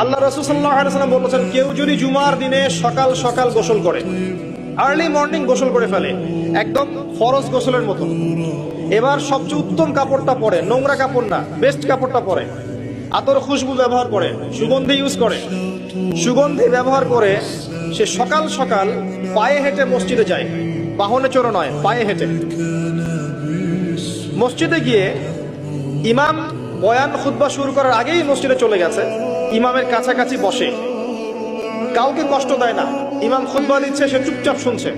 আল্লাহ রাসূল সাল্লাল্লাহু আলাইহি ওয়াসাল্লাম বলেছেন, কেউ যদি জুমার দিনে সকাল সকাল গোসল করে, আর্লি মর্নিং গোসল করে ফেলে, একদম ফরজ গোসলের মতো, এবার সবচেয়ে উত্তম কাপড়টা পরে, নোংরা কাপড় না, বেস্ট কাপড়টা পরে, আতর খুশবু ব্যবহার করে, সুগন্ধি ইউজ করে, সুগন্ধি ব্যবহার করে সে সকাল সকাল পায়ে হেঁটে মসজিদে যায়, বাহনে চড়ে নয়, পায়ে হেঁটে মসজিদে গিয়ে ইমাম বয়ান খুতবা শুরু করার আগেই মসজিদে চলে গেছে, ইমামের কাছাকাছি বসে, কাউকে কষ্ট দেয় না, ইমাম খুতবা দিচ্ছে, সে চুপচাপ শুনছে।